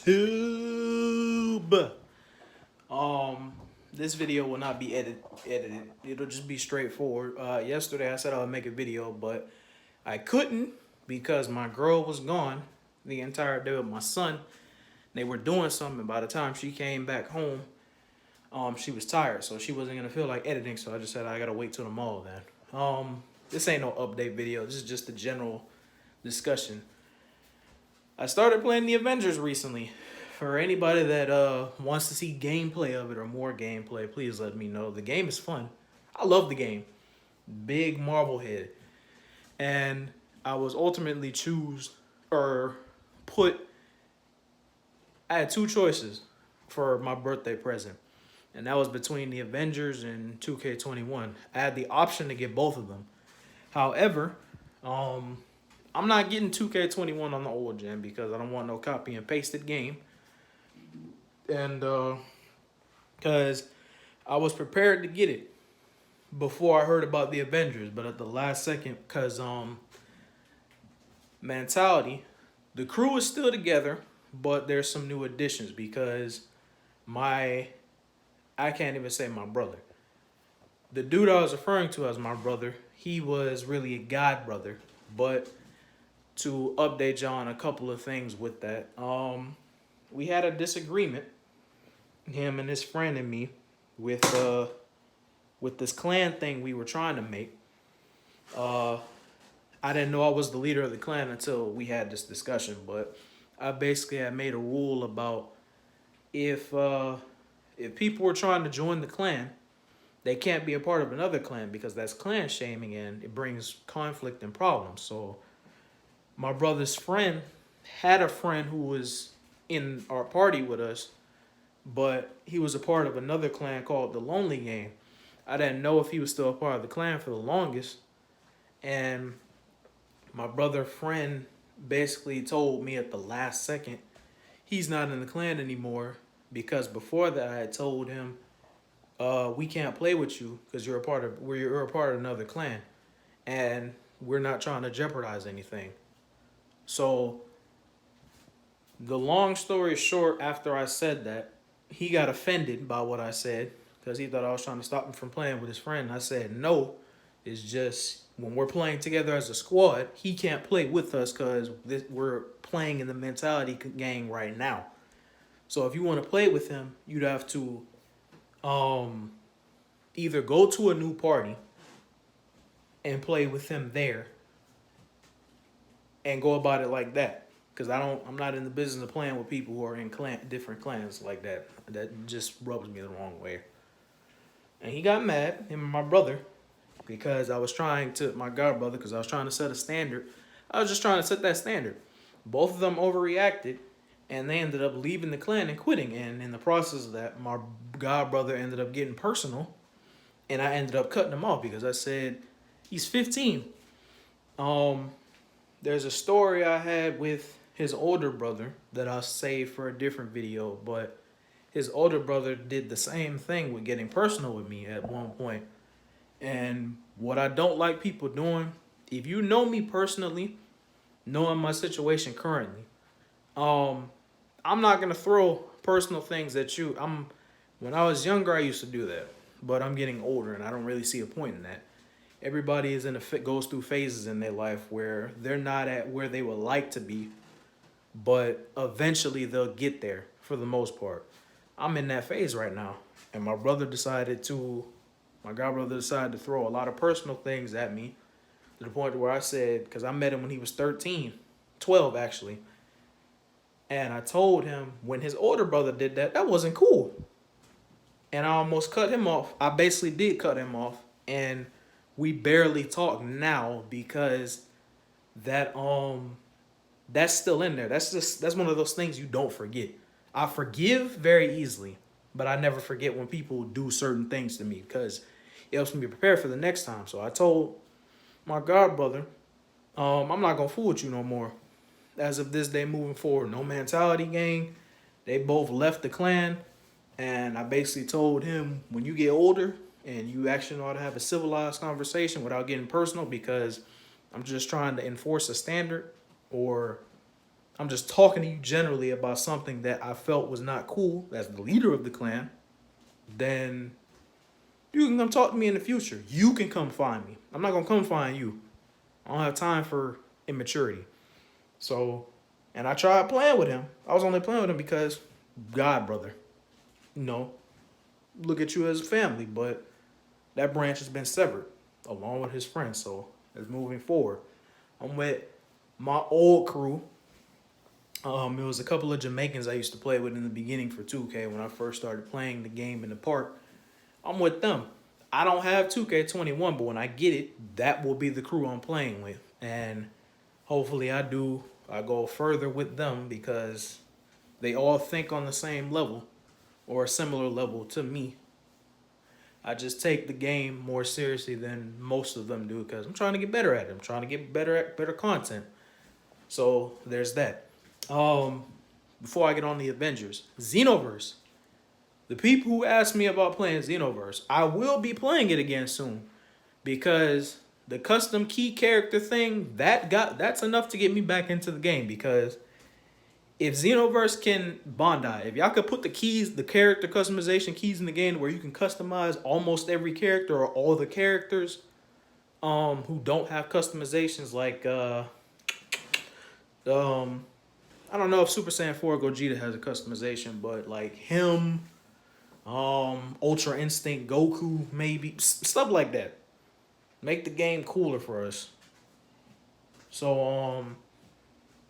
YouTube. This video will not be edited. It'll just be straightforward. Yesterday I said I would make a video, but I couldn't because my girl was gone the entire day with my son. They were doing something. By the time she came back home, she was tired, so she wasn't gonna feel like editing. So I just said I gotta wait till tomorrow then. This ain't no update video. This is just a general discussion. I started playing the Avengers recently. For anybody that wants to see gameplay of it or more gameplay, please let me know. The game is fun. I love the game. Big Marvel head. And I was ultimately put I had two choices for my birthday present. And that was between the Avengers and 2K21. I had the option to get both of them. However, I'm not getting 2K21 on the old gen because I don't want no copy and pasted game. And because I was prepared to get it before I heard about the Avengers, but at the last second, because mentality, the crew is still together, but there's some new additions because I can't even say my brother. The dude I was referring to as my brother, he was really a god brother, but to update y'all on a couple of things with that, we had a disagreement, him and his friend and me, with this clan thing we were trying to make. I didn't know I was the leader of the clan until we had this discussion, but I basically had made a rule about if people were trying to join the clan, they can't be a part of another clan because that's clan shaming and it brings conflict and problems. So my brother's friend had a friend who was in our party with us, but he was a part of another clan called the Lonely Game. I didn't know if he was still a part of the clan for the longest, and my brother friend basically told me at the last second he's not in the clan anymore because before that I had told him we can't play with you because you're a part of another clan and we're not trying to jeopardize anything. So the long story short, after I said that, he got offended by what I said because he thought I was trying to stop him from playing with his friend. I said, no, it's just when we're playing together as a squad, he can't play with us because we're playing in the mentality gang right now. So if you want to play with him, you'd have to either go to a new party and play with him there and go about it like that. Because I'm not in the business of playing with people who are in different clans like that. That just rubs me the wrong way. And he got mad, him and my brother, because my god brother, because I was trying to set a standard. I was just trying to set that standard. Both of them overreacted, and they ended up leaving the clan and quitting. And in the process of that, my god brother ended up getting personal, and I ended up cutting him off because I said, he's 15. There's a story I had with his older brother that I'll save for a different video, but his older brother did the same thing with getting personal with me at one point. And what I don't like people doing, if you know me personally, knowing my situation currently, I'm not gonna throw personal things at you. When I was younger, I used to do that, but I'm getting older and I don't really see a point in that. Everybody goes through phases in their life where they're not at where they would like to be, but eventually they'll get there for the most part. I'm in that phase right now, and my god brother decided to throw a lot of personal things at me to the point where I said, because I met him when he was 13, 12 actually, and I told him when his older brother did that, that wasn't cool. And I almost cut him off. I basically did cut him off, and we barely talk now because that that's still in there. That's one of those things you don't forget. I forgive very easily, but I never forget when people do certain things to me because it helps me be prepared for the next time. So I told my god brother, I'm not gonna fool with you no more. As of this day moving forward, no mentality gang. They both left the clan, and I basically told him when you get older and you actually know how to have a civilized conversation without getting personal, because I'm just trying to enforce a standard or I'm just talking to you generally about something that I felt was not cool as the leader of the clan, then you can come talk to me in the future. You can come find me. I'm not gonna come find you. I don't have time for immaturity. So, and I tried playing with him. I was only playing with him because God, brother, you know, look at you as a family, but that branch has been severed along with his friends. So it's moving forward. I'm with my old crew. It was a couple of Jamaicans I used to play with in the beginning for 2K when I first started playing the game in the park. I'm with them. I don't have 2K21, but when I get it, that will be the crew I'm playing with. And hopefully I go further with them because they all think on the same level or a similar level to me. I just take the game more seriously than most of them do because I'm trying to get better at it. I'm trying to get better at better content. So there's that. Um, Before I get on the Avengers, Xenoverse. The people who asked me about playing Xenoverse, I will be playing it again soon because the custom key character thing that's enough to get me back into the game because if Xenoverse can Bondi, if y'all could put the keys, the character customization keys in the game where you can customize almost every character or all the characters who don't have customizations like um I don't know if Super Saiyan 4 Gogeta has a customization, but like him, Ultra Instinct Goku, maybe stuff like that. Make the game cooler for us. So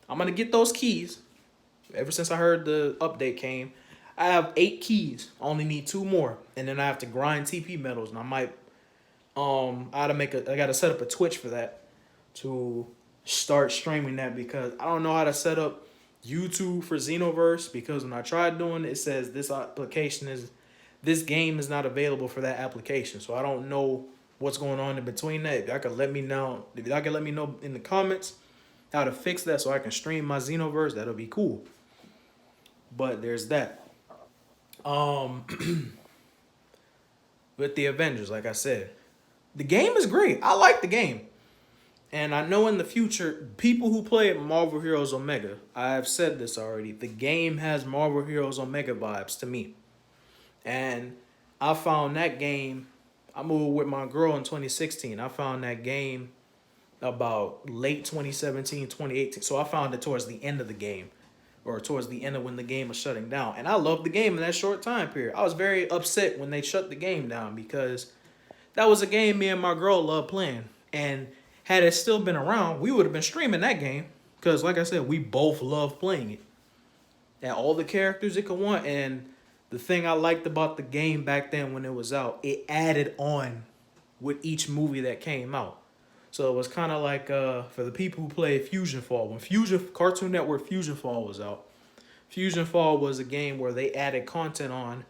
I'm gonna get those keys. Ever since I heard the update came, I have 8 keys. I only need 2 more, and then I have to grind TP medals, and I might I gotta set up a Twitch for that to start streaming that because I don't know how to set up YouTube for Xenoverse because when I tried doing it, it says this game is not available for that application. So I don't know what's going on in between that. If y'all could let me know, in the comments how to fix that so I can stream my Xenoverse, that'll be cool. But there's that. Um with the Avengers, like I said, the game is great. I like the game. And I know in the future, people who play Marvel Heroes Omega, I've said this already, the game has Marvel Heroes Omega vibes to me. And I found that game, I moved with my girl in 2016. I found that game about late 2017, 2018. So I found it towards the end of the game or towards the end of when the game was shutting down. And I loved the game in that short time period. I was very upset when they shut the game down because that was a game me and my girl loved playing. And had it still been around, we would have been streaming that game. Because, like I said, we both love playing it. And all the characters it could want. And the thing I liked about the game back then when it was out, it added on with each movie that came out. So it was kind of like for the people who played Fusion Fall. When Cartoon Network Fusion Fall was out, Fusion Fall was a game where they added content on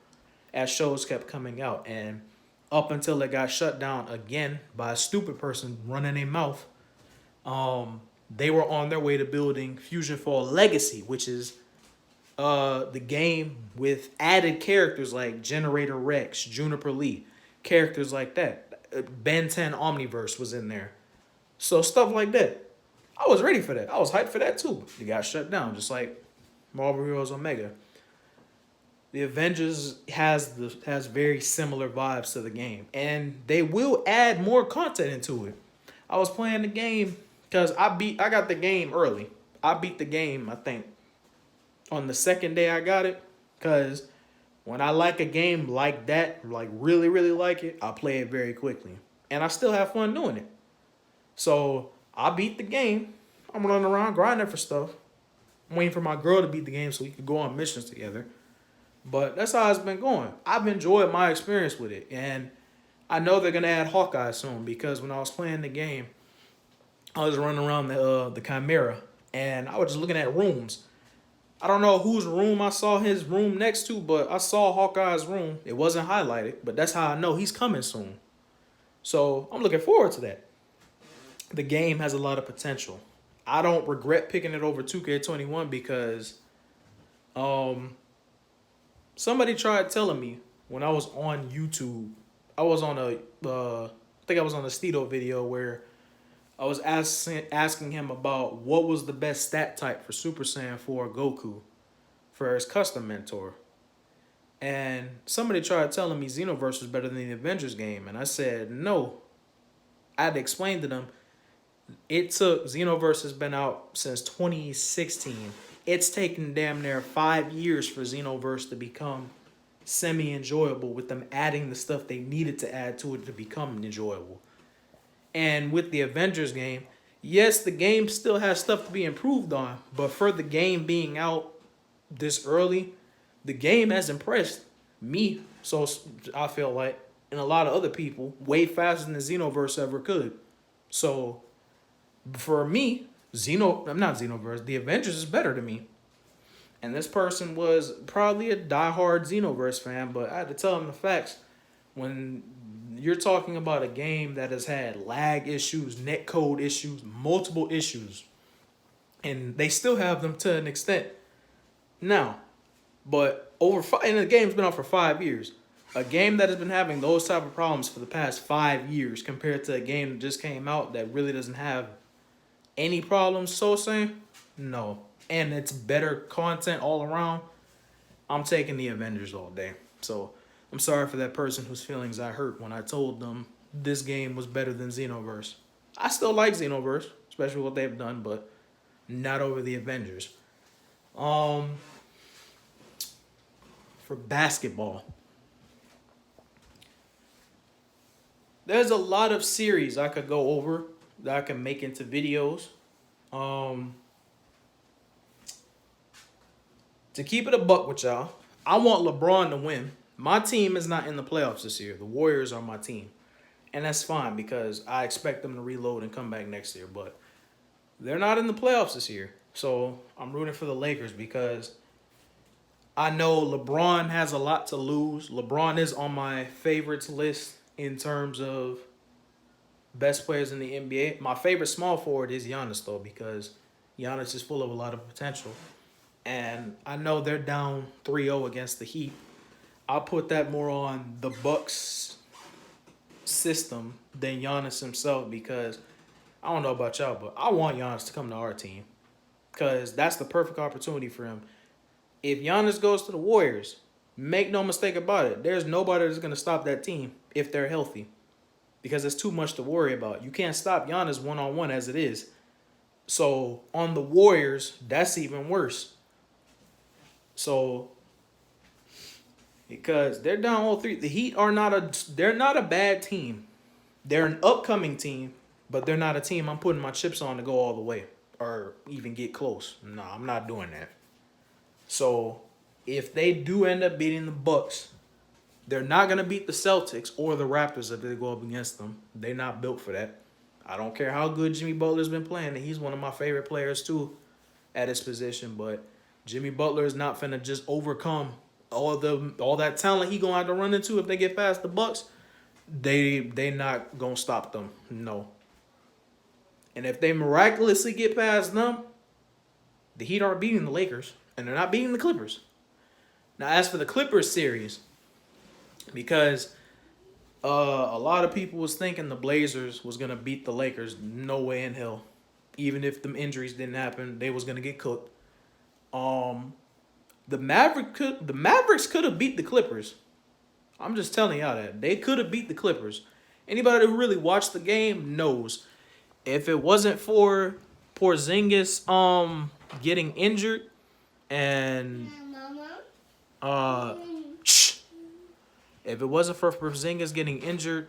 as shows kept coming out. And up until it got shut down again by a stupid person running their mouth, they were on their way to building Fusion Fall Legacy, which is the game with added characters like Generator Rex, Juniper Lee, characters like that. Ben 10 Omniverse was in there. So stuff like that. I was ready for that. I was hyped for that too. It got shut down, just like Marvel Heroes Omega. The Avengers has very similar vibes to the game, and they will add more content into it. I was playing the game because I got the game early. I beat the game, I think, on the second day I got it, because when I like a game like that, like really, really like it, I play it very quickly. And I still have fun doing it. So I beat the game. I'm running around grinding for stuff. I'm waiting for my girl to beat the game so we could go on missions together. But that's how it's been going. I've enjoyed my experience with it. And I know they're going to add Hawkeye soon because when I was playing the game, I was running around the Chimera and I was just looking at rooms. I don't know whose room I saw his room next to, but I saw Hawkeye's room. It wasn't highlighted, but that's how I know he's coming soon. So I'm looking forward to that. The game has a lot of potential. I don't regret picking it over 2K21 because somebody tried telling me when I was on YouTube, I was on I think I was on a Steedo video where I was asking him about what was the best stat type for Super Saiyan 4 Goku for his custom mentor. And somebody tried telling me Xenoverse was better than the Avengers game. And I said, no. I had to explain to them, it took, Xenoverse has been out since 2016. It's taken damn near 5 years for Xenoverse to become semi-enjoyable with them adding the stuff they needed to add to it to become enjoyable. And with the Avengers game, yes, the game still has stuff to be improved on, but for the game being out this early, the game has impressed me. So I feel like, and a lot of other people, way faster than the Xenoverse ever could. So for me, I'm not Xenoverse, the Avengers is better to me. And this person was probably a diehard Xenoverse fan, but I had to tell him the facts. When you're talking about a game that has had lag issues, netcode issues, multiple issues, and they still have them to an extent now. But and the game's been out for 5 years. A game that has been having those type of problems for the past 5 years compared to a game that just came out that really doesn't have any problems, so saying, no. And it's better content all around. I'm taking the Avengers all day. So I'm sorry for that person whose feelings I hurt when I told them this game was better than Xenoverse. I still like Xenoverse, especially what they've done, but not over the Avengers. For basketball, there's a lot of series I could go over that I can make into videos. To keep it a buck with y'all, I want LeBron to win. My team is not in the playoffs this year. The Warriors are my team. And that's fine because I expect them to reload and come back next year. But they're not in the playoffs this year. So I'm rooting for the Lakers because I know LeBron has a lot to lose. LeBron is on my favorites list in terms of best players in the NBA. My favorite small forward is Giannis, though, because Giannis is full of a lot of potential. And I know they're down 3-0 against the Heat. I'll put that more on the Bucks system than Giannis himself because I don't know about y'all, but I want Giannis to come to our team because that's the perfect opportunity for him. If Giannis goes to the Warriors, make no mistake about it, there's nobody that's going to stop that team if they're healthy because it's too much to worry about. You can't stop Giannis one-on-one as it is. So on the Warriors, that's even worse. So because they're down all three, the Heat are they're not a bad team. They're an upcoming team, but they're not a team I'm putting my chips on to go all the way or even get close. No, I'm not doing that. So if they do end up beating the Bucks, they're not gonna beat the Celtics or the Raptors if they go up against them. They're not built for that. I don't care how good Jimmy Butler's been playing, and he's one of my favorite players too at his position, but Jimmy Butler is not finna just overcome all that talent he gonna have to run into if they get past the Bucks. They not gonna stop them. No. And if they miraculously get past them, the Heat aren't beating the Lakers, and they're not beating the Clippers. Now, as for the Clippers series, because a lot of people was thinking the Blazers was gonna beat the Lakers, no way in hell. Even if them injuries didn't happen, they was gonna get cooked. The Mavericks could have beat the Clippers. I'm just telling y'all that. They could have beat the Clippers. Anybody who really watched the game knows. If it wasn't for Porzingis getting injured and if it wasn't for Porzingis getting injured,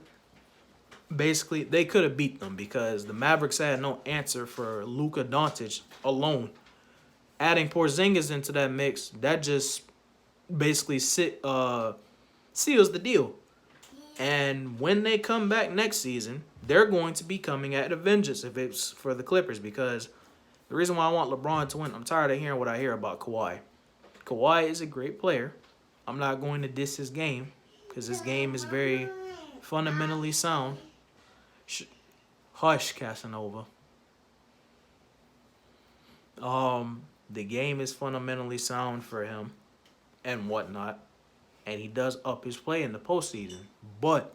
basically they could have beat them because the Mavericks had no answer for Luka Doncic alone. Adding Porzingis into that mix, that just basically seals the deal. And when they come back next season, they're going to be coming at a vengeance if it's for the Clippers because the reason why I want LeBron to win, I'm tired of hearing what I hear about Kawhi. Kawhi is a great player. I'm not going to diss his game because his game is very fundamentally sound. Hush, Casanova. The game is fundamentally sound for him and whatnot. And he does up his play in the postseason. But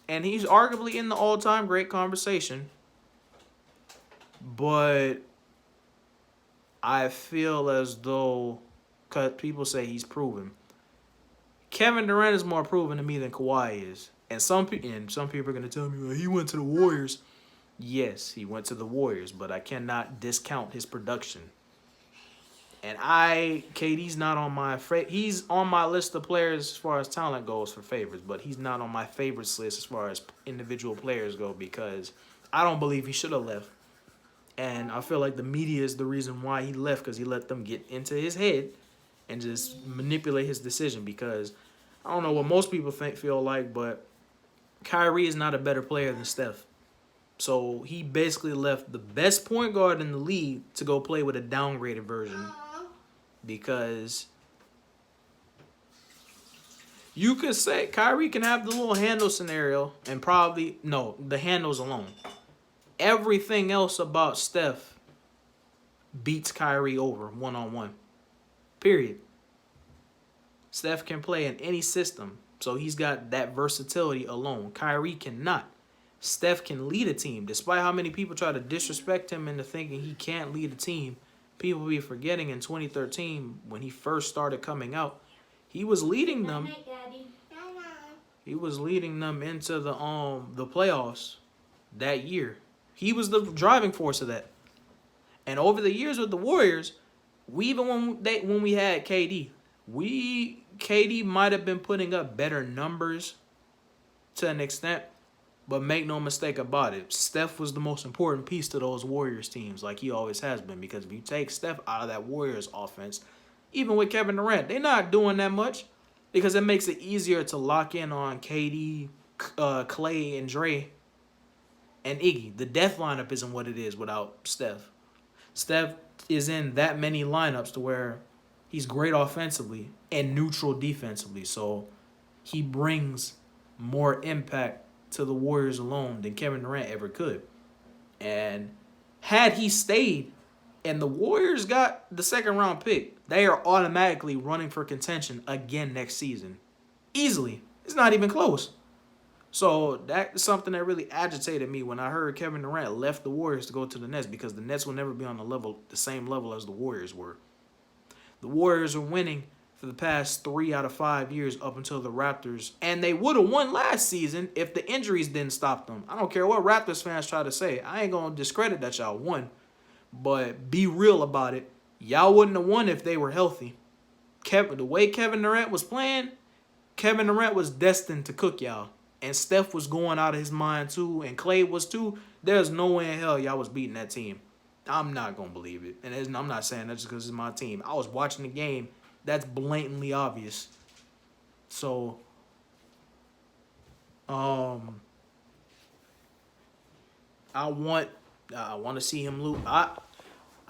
and he's arguably in the all-time great conversation. But I feel as though, cause people say he's proven, Kevin Durant is more proven to me than Kawhi is. And some people are gonna tell me, well, he went to the Warriors. Yes, he went to the Warriors, but I cannot discount his production. And KD's not on my he's on my list of players as far as talent goes for favorites, but he's not on my favorites list as far as individual players go because I don't believe he should have left. And I feel like the media is the reason why he left because he let them get into his head and just manipulate his decision because I don't know what most people feel like, but Kyrie is not a better player than Steph. So he basically left the best point guard in the league to go play with a downgraded version because you could say Kyrie can have the little handle scenario and probably, no, the handles alone. Everything else about Steph beats Kyrie over one-on-one. Period. Steph can play in any system, so he's got that versatility alone. Kyrie cannot. Steph can lead a team. Despite how many people try to disrespect him into thinking he can't lead a team, people be forgetting in 2013 when he first started coming out, he was leading them. He was leading them into the playoffs that year. He was the driving force of that. And over the years with the Warriors, when we had KD, KD might have been putting up better numbers to an extent, but make no mistake about it, Steph was the most important piece to those Warriors teams, like he always has been. Because if you take Steph out of that Warriors offense, even with Kevin Durant, they're not doing that much because it makes it easier to lock in on KD, Clay, and Dre, and Iggy. The death lineup isn't what it is without Steph. Steph is in that many lineups to where he's great offensively and neutral defensively. So he brings more impact to the Warriors alone than Kevin Durant ever could. And had he stayed and the Warriors got the second round pick, they are automatically running for contention again next season. Easily. It's not even close. So that's something that really agitated me when I heard Kevin Durant left the Warriors to go to the Nets because the Nets will never be on the same level as the Warriors were. The Warriors are winning for the past 3 out of 5 years up until the Raptors. And they would have won last season if the injuries didn't stop them. I don't care what Raptors fans try to say. I ain't going to discredit that y'all won. But be real about it. Y'all wouldn't have won if they were healthy. The way Kevin Durant was playing, Kevin Durant was destined to cook y'all. And Steph was going out of his mind too. And Clay was too. There's no way in hell y'all was beating that team. I'm not going to believe it. And I'm not saying that just because it's my team. I was watching the game. That's blatantly obvious. So, I want to see him lose. I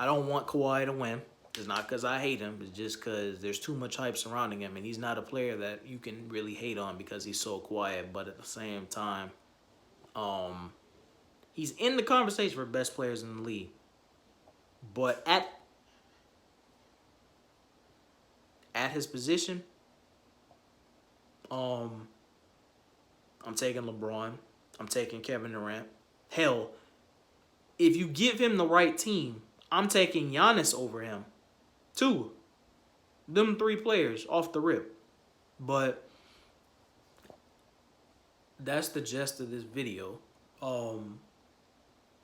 don't want Kawhi to win. It's not because I hate him. It's just because there's too much hype surrounding him. And he's not a player that you can really hate on because he's so quiet. But at the same time, he's in the conversation for best players in the league. But at his position, I'm taking LeBron. I'm taking Kevin Durant. Hell, if you give him the right team, I'm taking Giannis over him. 2. Them 3 players off the rip. But that's the gist of this video. I'm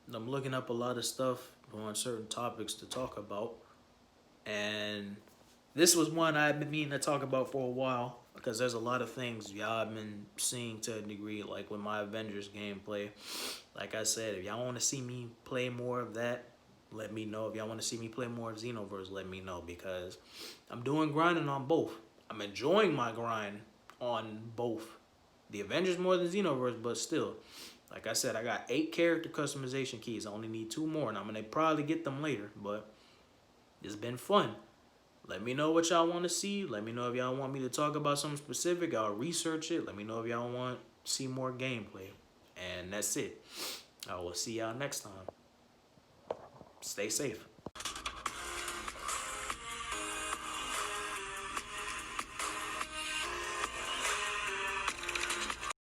looking up a lot of stuff on certain topics to talk about. And this was one I've been meaning to talk about for a while because there's a lot of things y'all have been seeing to a degree, like with my Avengers gameplay. Like I said, if y'all want to see me play more of that, let me know. If y'all want to see me play more of Xenoverse, let me know because I'm doing grinding on both. I'm enjoying my grind on both. The Avengers more than Xenoverse, but still. Like I said, I got 8 character customization keys. I only need 2 more, and I'm going to probably get them later, but it's been fun. Let me know what y'all want to see. Let me know if y'all want me to talk about something specific. I'll research it. Let me know if y'all want to see more gameplay. And that's it. I will see y'all next time. Stay safe.